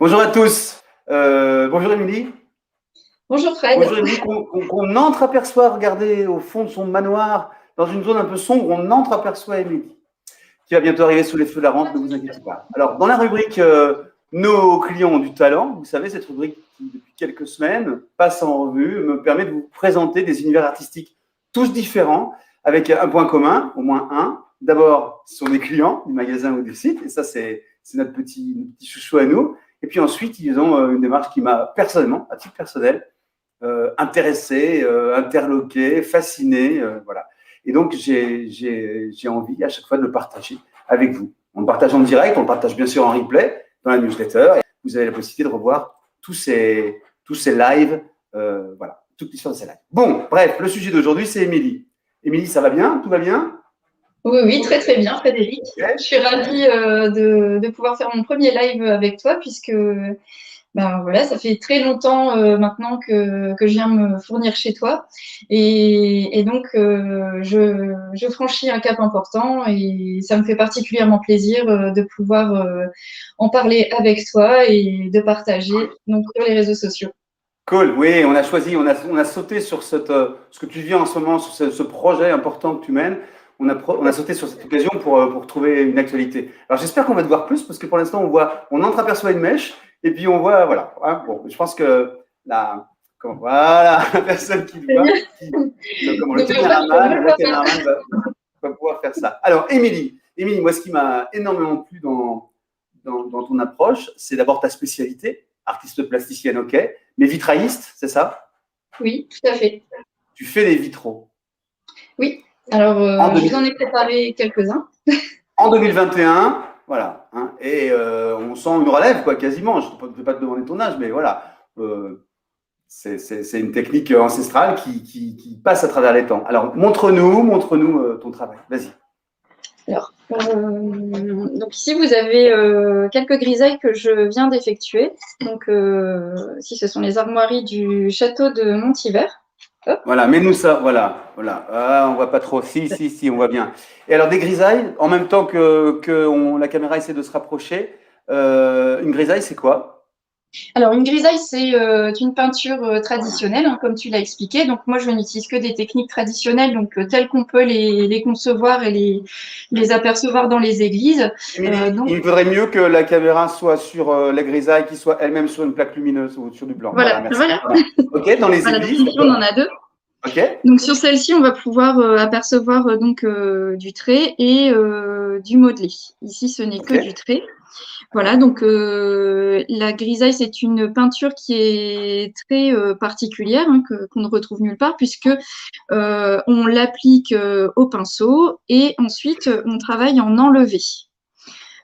Bonjour à tous. Bonjour Émilie. Bonjour Fred. Bonjour Émilie. Qu'on entreaperçoit, regardez au fond de son manoir, dans une zone un peu sombre, on entreaperçoit Émilie, qui va bientôt arriver sous les feux de la rente, ne vous inquiétez pas. Alors, dans la rubrique Nos clients ont du talent, vous savez, cette rubrique qui, depuis quelques semaines, passe en revue, me permet de vous présenter des univers artistiques tous différents, avec un point commun, au moins un. D'abord, ce sont des clients du magasin ou du site, et ça, c'est notre petit chouchou à nous. Et puis ensuite, ils ont une démarche qui m'a personnellement, à titre personnel, intéressé, interloqué, fasciné, voilà. Et donc, j'ai envie à chaque fois de le partager avec vous. On le partage en direct, on le partage bien sûr en replay dans la newsletter. Et vous avez la possibilité de revoir tous ces lives, voilà, toute l'histoire de ces lives. Bon, bref, le sujet d'aujourd'hui, c'est Émilie. Émilie, ça va bien? Tout va bien? Oui, très très bien Frédéric. Okay. Je suis ravie de pouvoir faire mon premier live avec toi puisque voilà, ça fait très longtemps maintenant que je viens me fournir chez toi et donc je franchis un cap important et ça me fait particulièrement plaisir de pouvoir en parler avec toi et de partager donc sur les réseaux sociaux. Cool, oui, on a choisi, on a sauté sur ce que tu vis en ce moment, sur ce projet important que tu mènes. On a sauté sur cette occasion pour trouver une actualité. Alors j'espère qu'on va te voir plus parce que pour l'instant on entreaperçoit une mèche et puis on voit, voilà. Hein, bon, je pense que la personne qui le voit, le caméraman va pouvoir faire ça. Alors Émilie, moi ce qui m'a énormément plu dans ton approche, c'est d'abord ta spécialité, artiste plasticienne, ok, mais vitrailliste, c'est ça? Oui, tout à fait. Tu fais des vitraux. Oui, alors je vous en ai préparé quelques-uns. En 2021, voilà, hein, et on sent une relève, quoi, quasiment. Je ne vais pas te demander ton âge, mais voilà, c'est une technique ancestrale qui passe à travers les temps. Alors, montre-nous ton travail, vas-y. Alors, donc ici, vous avez quelques grisailles que je viens d'effectuer. Donc, ici, ce sont les armoiries du château de Montivert. Hop. Voilà, mets-nous ça, voilà. Ah, on voit pas trop. Si, on voit bien. Et alors, des grisailles, en même temps que la caméra essaie de se rapprocher, une grisaille, c'est quoi? Alors, une grisaille, c'est une peinture traditionnelle, hein, comme tu l'as expliqué. Donc, moi, je n'utilise que des techniques traditionnelles, donc telles qu'on peut les concevoir et les apercevoir dans les églises. Donc, il faudrait mieux que la caméra soit sur la grisaille, qui soit elle-même sur une plaque lumineuse ou sur du blanc. Voilà, voilà. OK, dans les églises. Ici, on en a deux. Okay. Donc sur celle-ci, on va pouvoir apercevoir du trait et du modelé. Ici, ce n'est que du trait. Voilà, donc la grisaille, c'est une peinture qui est très particulière, hein, qu'on ne retrouve nulle part, puisque on l'applique au pinceau et ensuite on travaille en enlevé.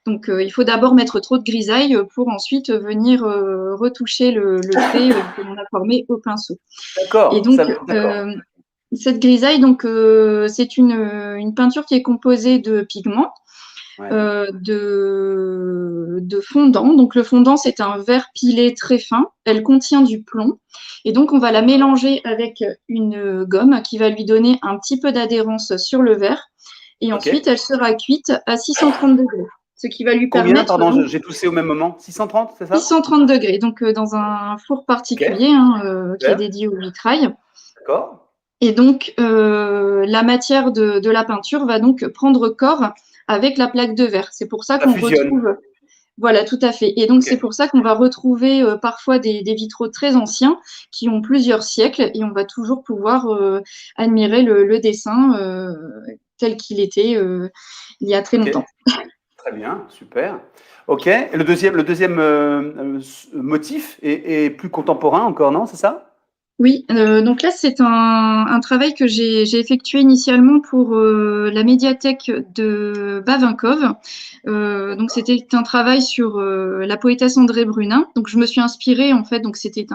Donc, il faut d'abord mettre trop de grisaille pour ensuite venir retoucher le trait que l'on a formé au pinceau. D'accord. Et donc, cette grisaille, donc, c'est une peinture qui est composée de pigments, ouais. De fondant. Donc, le fondant, c'est un vert pilé très fin. Elle contient du plomb. Et donc, on va la mélanger avec une gomme qui va lui donner un petit peu d'adhérence sur le verre. Et ensuite, elle sera cuite à 630 degrés. Ce qui va lui permettre… Pardon, j'ai toussé au même moment. 630, c'est ça? 630 degrés. Donc, dans un four particulier qui est dédié au vitrail. D'accord. Et donc, la matière de la peinture va donc prendre corps avec la plaque de verre. C'est pour ça qu'on retrouve… Voilà, tout à fait. Et donc, c'est pour ça qu'on va retrouver parfois des vitraux très anciens qui ont plusieurs siècles et on va toujours pouvoir admirer le dessin tel qu'il était il y a très longtemps. Très bien, super. OK. Et le deuxième motif est plus contemporain encore, non? C'est ça? Oui, donc là, c'est un travail que j'ai effectué initialement pour la médiathèque de Bavinkov. Donc, c'était un travail sur la poétesse Andrée Brunin. Donc, je me suis inspirée, en fait, donc c'était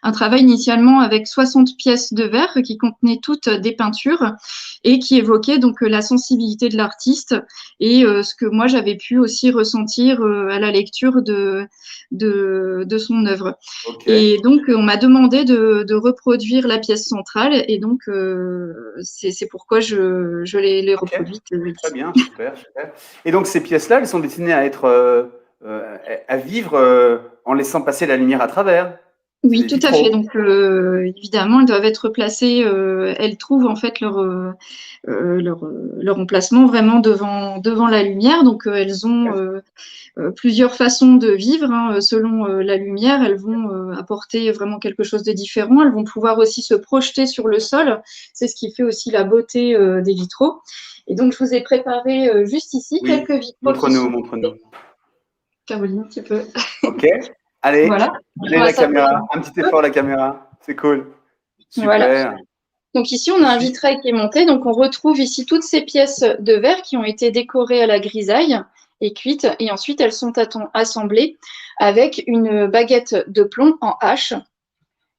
un travail initialement avec 60 pièces de verre qui contenaient toutes des peintures et qui évoquaient donc la sensibilité de l'artiste et ce que moi, j'avais pu aussi ressentir à la lecture de son œuvre. Okay. Et donc, on m'a demandé de reproduire la pièce centrale et donc c'est pourquoi je l'ai reproduite. Très bien, super. Et donc ces pièces-là, elles sont destinées à être à vivre en laissant passer la lumière à travers. Oui, C'est tout à fait. vitraux. Donc, évidemment, elles doivent être placées. Elles trouvent en fait leur emplacement vraiment devant la lumière. Donc, elles ont plusieurs façons de vivre, hein, selon la lumière. Elles vont apporter vraiment quelque chose de différent. Elles vont pouvoir aussi se projeter sur le sol. C'est ce qui fait aussi la beauté des vitraux. Et donc, je vous ai préparé juste ici Oui, quelques vitraux qui montre-nous, sont. montre-nous. Caroline, tu peux. Ok, allez, Voilà. allez On va la s'approcher caméra, un un petit petit peu. effort la caméra, c'est cool. Voilà. Super. Donc ici, on a un Ici, vitrail qui est monté. Donc on retrouve ici toutes ces pièces de verre qui ont été décorées à la grisaille et cuites. Et ensuite, elles sont assemblées avec une baguette de plomb en hache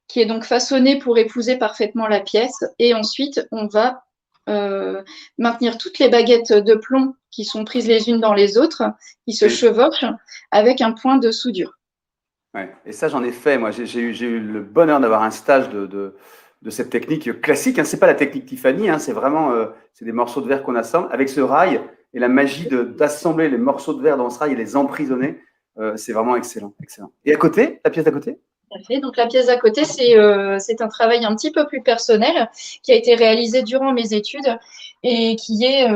qui est donc façonnée pour épouser parfaitement la pièce. Et ensuite, on va maintenir toutes les baguettes de plomb qui sont prises les unes dans les autres, qui se oui. chevauchent avec un point de soudure. Ouais. Et ça, j'en ai fait. Moi, j'ai eu le bonheur d'avoir un stage de cette technique classique. Hein. C'est pas la technique Tiffany, hein. C'est vraiment c'est des morceaux de verre qu'on assemble avec ce rail et la magie d'assembler les morceaux de verre dans ce rail et les emprisonner. C'est vraiment excellent, excellent. Et à côté, la pièce d'à côté? Tout à fait. Donc la pièce d'à côté, c'est un travail un petit peu plus personnel qui a été réalisé durant mes études et qui est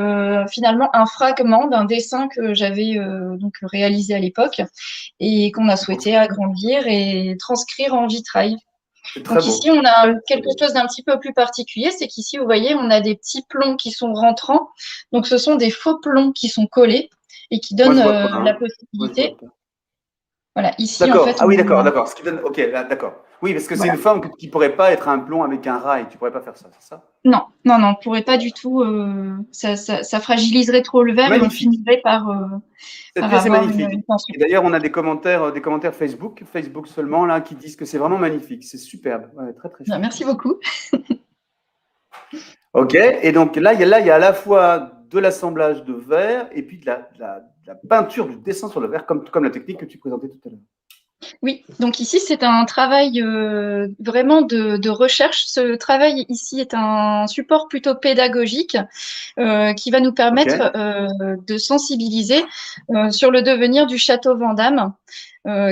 finalement un fragment d'un dessin que j'avais donc réalisé à l'époque et qu'on a souhaité agrandir et transcrire en vitrail. C'est très Donc ici, beau. on a quelque chose d'un petit peu plus particulier, c'est qu'ici, vous voyez, on a des petits plombs qui sont rentrants. Donc ce sont des faux plombs qui sont collés et qui Moi, donnent je vois pas. la Hein. Moi, je vois possibilité. pas. Voilà, ici, en D'accord. fait, Ah oui, d'accord, on, d'accord. Ce qui donne. Ok, là, d'accord. Oui, parce que c'est voilà. une forme qui pourrait pas être un plomb avec un rail. Tu pourrais pas faire ça, c'est ça? Non, non, non, on pourrait pas du tout. Ça fragiliserait trop le verre et on Magnifique. finirait Cette par pièce est avoir magnifique. une tension. Et d'ailleurs, on a des commentaires Facebook, Facebook seulement, là, qui disent que c'est vraiment magnifique. C'est superbe. Ouais, très, très Bien, chouette. merci beaucoup. OK. Et donc là, il y a à la fois de l'assemblage de verre et puis de la peinture, du dessin sur le verre, comme la technique que tu présentais tout à l'heure. Oui, donc ici, c'est un travail vraiment de recherche. Ce travail ici est un support plutôt pédagogique qui va nous OK. permettre de sensibiliser sur le devenir du château Vandamme,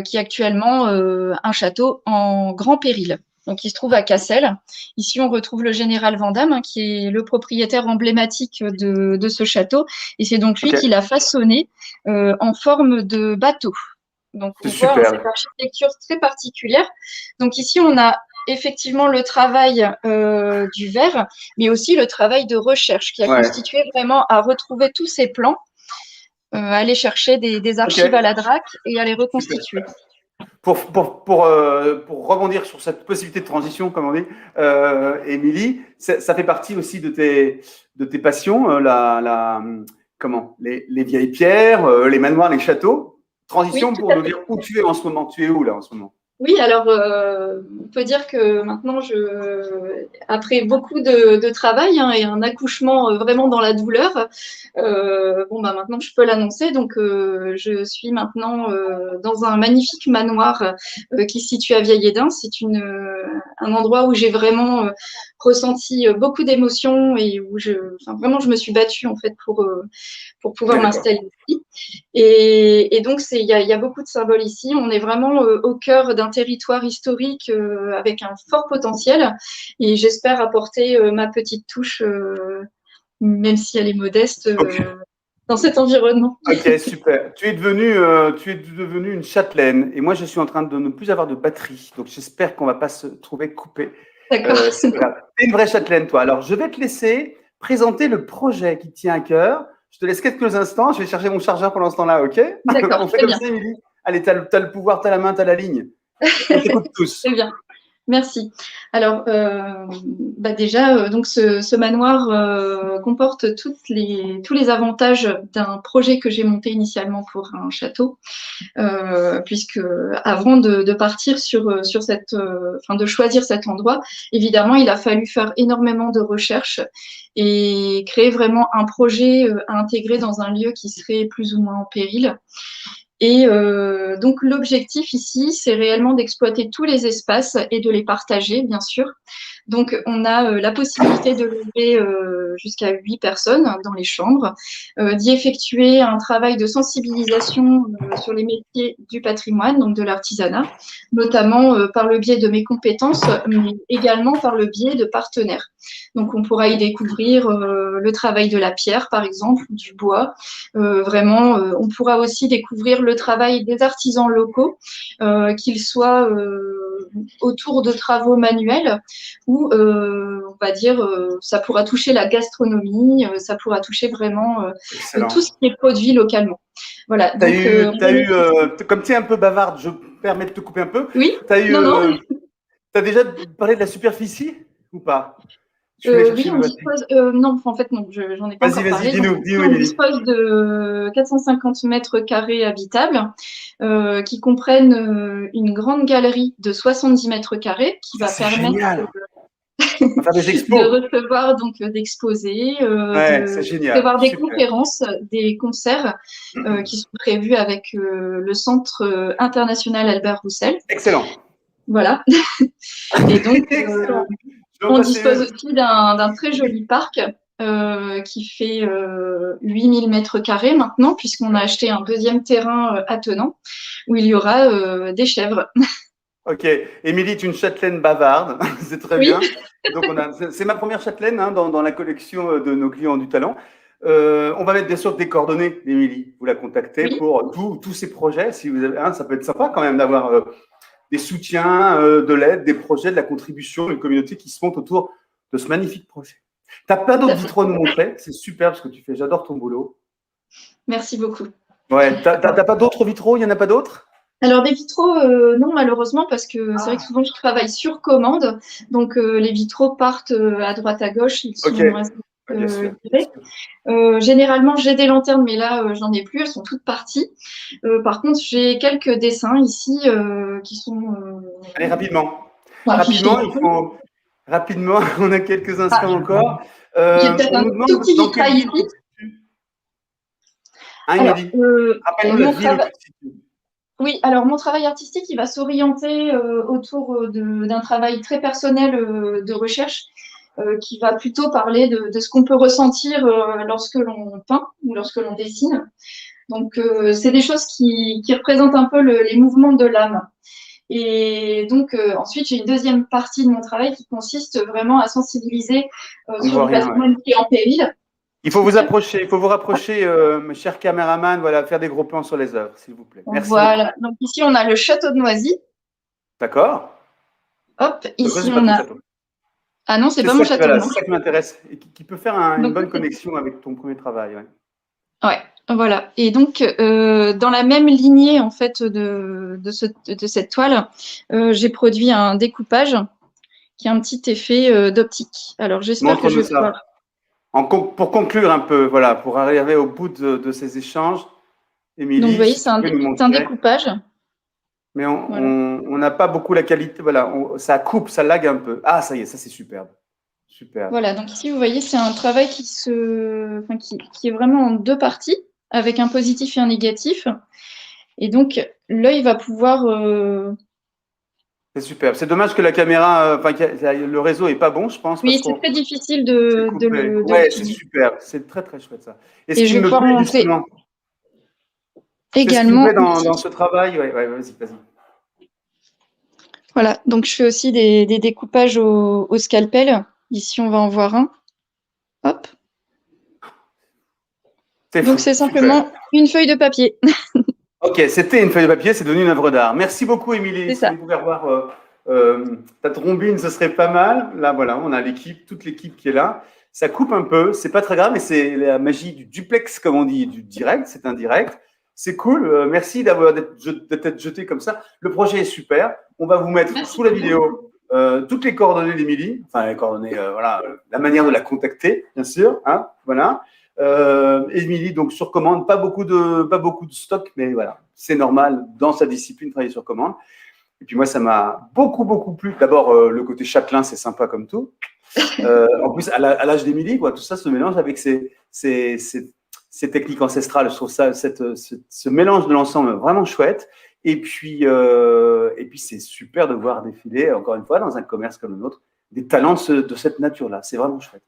qui est actuellement un château en grand péril. Donc, il se trouve à Cassel. Ici, on retrouve le général Vandamme, hein, qui est le propriétaire emblématique de ce château. Et c'est donc lui OK. qui l'a façonné en forme de bateau. Donc, C'est on voit hein, cette superbe. architecture très particulière. Donc, ici, on a effectivement le travail du verre, mais aussi le travail de recherche qui a Ouais. constitué vraiment à retrouver tous ces plans, aller chercher des OK. archives à la DRAC et à les Super. reconstituer. Pour rebondir sur cette possibilité de transition, comme on dit, Émilie, ça fait partie aussi de tes passions, comment, les vieilles pierres, les manoirs, les châteaux. Oui, Transition tout pour à nous fait. dire où tu es en ce moment. Tu es où là en ce moment? Oui, alors on peut dire que maintenant, après beaucoup de travail hein, et un accouchement vraiment dans la douleur, bon bah maintenant je peux l'annoncer. Donc je suis maintenant dans un magnifique manoir qui se situe à Vieille-Édin. C'est un endroit où j'ai vraiment ressenti beaucoup d'émotions et où enfin, vraiment je me suis battue en fait pour pouvoir Oui, d'accord. m'installer ici. Et donc, il y a beaucoup de symboles ici. On est vraiment au cœur d'un territoire historique avec un fort potentiel. Et j'espère apporter ma petite touche, même si elle est modeste, Ok. dans cet environnement. Ok, super. Tu es devenue une châtelaine et moi je suis en train de ne plus avoir de batterie, donc j'espère qu'on va pas se trouver coupé. D'accord. C'est pas grave. T'es une vraie châtelaine, toi. Alors je vais te laisser présenter le projet qui te tient à cœur. Je te laisse quelques instants. Je vais chercher mon chargeur pendant ce temps-là, ok? D'accord, On fait très comme bien. ça, Émilie. Allez, t'as le pouvoir, t'as la main, t'as la ligne. On t'écoute tous. Très bien. Merci. Alors, bah déjà, donc ce manoir comporte tous les avantages d'un projet que j'ai monté initialement pour un château. Puisque avant de partir sur enfin de choisir cet endroit, évidemment, il a fallu faire énormément de recherches et créer vraiment un projet à intégrer dans un lieu qui serait plus ou moins en péril. Et donc l'objectif ici, c'est réellement d'exploiter tous les espaces et de les partager, bien sûr. Donc, on a la possibilité de lever jusqu'à 8 personnes dans les chambres, d'y effectuer un travail de sensibilisation sur les métiers du patrimoine, donc de l'artisanat, notamment par le biais de mes compétences, mais également par le biais de partenaires. Donc, on pourra y découvrir le travail de la pierre, par exemple, ou du bois. Vraiment, on pourra aussi découvrir le travail des artisans locaux, qu'ils soient autour de travaux manuels ou, on va dire, ça pourra toucher la gastronomie, ça pourra toucher vraiment Excellent. tout ce qui est produit localement. Voilà. T'as Donc, eu comme tu es un peu bavarde, je me permets de te couper un peu. oui, T'as eu, non, non. t'as déjà parlé de la superficie ou pas? Je vais aller Oui, chercher on ma batterie. dispose. Non, en fait, non, j'en ai pas Vas-y, encore vas-y, parlé. Donc, dis-nous, ici, dis-nous, on Émilie. dispose de 450 mètres carrés habitables qui comprennent une grande galerie de 70 mètres carrés qui Ça, va c'est permettre génial. On va faire des de expos. recevoir, donc d'exposer, Ouais, c'est de génial. prévoir des Super. conférences, des concerts qui sont prévus avec le Centre international Albert Roussel. Excellent. Voilà. Et donc, Excellent. Je vais en on passer. dispose aussi d'un très joli parc qui fait 8000 mètres carrés maintenant, puisqu'on a acheté un deuxième terrain attenant où il y aura des chèvres. Ok. Émilie, tu es une châtelaine bavarde. C'est très Oui, bien. Donc, c'est ma première châtelaine hein, dans la collection de nos clients du talent. On va mettre bien sûr des coordonnées d'Émilie. Vous la contactez oui. pour tous ces projets. Si vous avez, ça peut être sympa quand même d'avoir des soutiens, de l'aide, des projets, de la contribution, une communauté qui se monte autour de ce magnifique projet. Tu n'as pas Tout d'autres à fait. vitraux à nous montrer. C'est super ce que tu fais. J'adore ton boulot. Merci beaucoup. Ouais. T'as pas d'autres vitraux? Il n'y en a pas d'autres? Alors, des vitraux, non, malheureusement, parce que c'est vrai que Ah, souvent je travaille sur commande. Donc, les vitraux partent à droite, à gauche, ils ok. sont restés Ouais, bien sûr. Bien livrés. sûr. Généralement, j'ai des lanternes, mais là, j'en ai plus, elles sont toutes parties. Par contre, j'ai quelques dessins ici qui sont. Allez, rapidement. Enfin, qui Rapidement, il figurent. faut. Rapidement, on a quelques Ah, instants encore. j'ai peut-être On un nous tout demande petit dans quelle vitrail ville tu ici. te situes. Hein, Alors, Émilie? Rappelle-nous la mon ville où travail. tu te situes. Oui, alors mon travail artistique, il va s'orienter autour d'un travail très personnel de recherche qui va plutôt parler de ce qu'on peut ressentir lorsque l'on peint ou lorsque l'on dessine. Donc, c'est des choses qui représentent un peu les mouvements de l'âme. Et donc, ensuite, j'ai une deuxième partie de mon travail qui consiste vraiment à sensibiliser On ne sur voit du rien. Ouais. patrimoine qui est en péril. Il faut vous approcher, il faut vous rapprocher, mes chers caméramans, voilà, faire des gros plans sur les œuvres, s'il vous plaît. Merci beaucoup. Voilà. Donc, ici, on a le château de Noisy. D'accord? Hop, Ça, ici, c'est pas on ton a. château. Ah non, c'est C'est pas mon ça qui, château, voilà, non. c'est ça qui m'intéresse et qui peut faire une Donc, bonne connexion avec ton premier travail. Ouais. ouais, voilà. Et donc, dans la même lignée en fait de cette toile, j'ai produit un découpage qui a un petit effet d'optique. Alors, j'espère que je Montre-nous vais pouvoir. ça. Pour conclure un peu, voilà, pour arriver au bout de ces échanges, Donc, vous Émilie, voyez, si tu peux nous c'est un montrer. découpage. Mais Voilà. on n'a pas beaucoup la qualité. Voilà, ça coupe, ça lag un peu. Ah, ça y est, ça c'est superbe. Superbe. Voilà. Donc, ici, vous voyez, c'est un travail qui est vraiment en deux parties, avec un positif et un négatif. Et donc, l'œil va pouvoir. C'est superbe. C'est dommage que la caméra, le réseau est pas bon, je pense, parce Oui, c'est qu'on très difficile s'est coupé. de Ouais, c'est l'utiliser. superbe. C'est très très chouette ça. Et ce Et qui je vais me pouvoir plaît montrer justement, c'est ce qui me également plaît ici. dans ce travail. Ouais, ouais, vas-y, vas-y. Voilà, donc je fais aussi des découpages au scalpel. Ici, on va en voir un. Hop. C'est Donc, fou, c'est super. simplement une feuille de papier. Ok, c'était une feuille de papier, c'est devenu une œuvre d'art. Merci beaucoup, Émilie. C'est Si ça. on pouvait revoir ta trombine, ce serait pas mal. Là, voilà, on a l'équipe, toute l'équipe qui est là. Ça coupe un peu, c'est pas très grave, mais c'est la magie du duplex, comme on dit, du direct. C'est un direct. C'est cool. Merci d'être jeté comme ça. Le projet est super. On va vous mettre Merci sous la beaucoup. vidéo toutes les coordonnées d'Émilie. Enfin, les coordonnées, voilà, la manière de la contacter, bien sûr. Hein, voilà. Émilie, donc sur commande, pas beaucoup de stock, mais voilà, c'est normal dans sa discipline travailler sur commande. Et puis moi, ça m'a beaucoup plu. D'abord, le côté châtelain, c'est sympa comme tout. En plus, à l'âge d'Émilie, quoi, tout ça se mélange avec ces techniques ancestrales. Je trouve ça, ce mélange de l'ensemble vraiment chouette. Et puis c'est super de voir défiler, encore une fois, dans un commerce comme le nôtre, des talents de cette nature-là. C'est vraiment chouette.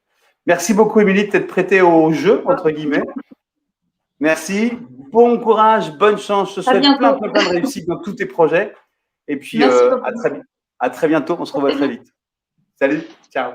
Merci beaucoup, Émilie, de t'être prêtée au jeu, entre guillemets. Merci. Bon courage, bonne chance. Je te souhaite plein de réussite dans tous tes projets. Et puis, à très bientôt. On se revoit très vite. Salut. Ciao.